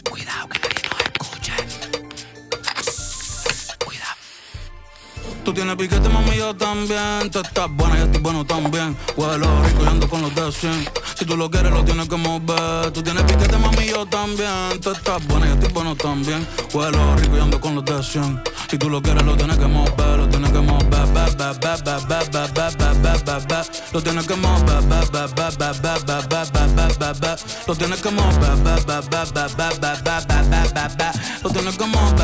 Cuidado que nadie nos escuche. Cuidado. Tú tienes piquete, mami, yo también. Tú estás buena, yo estoy bueno también. Huelo rico y ando con los de 100. Si tú lo quieres, lo tienes que mover. Tú tienes piquete, mami, yo también. Tú estás buena, yo estoy bueno también. Huelo rico y ando con los de 100. Si tú lo quieres, lo tienes que mover. Lo tienes que mover. Lo tienes que mover. Lo tienes que mover. Lo tienes que mover.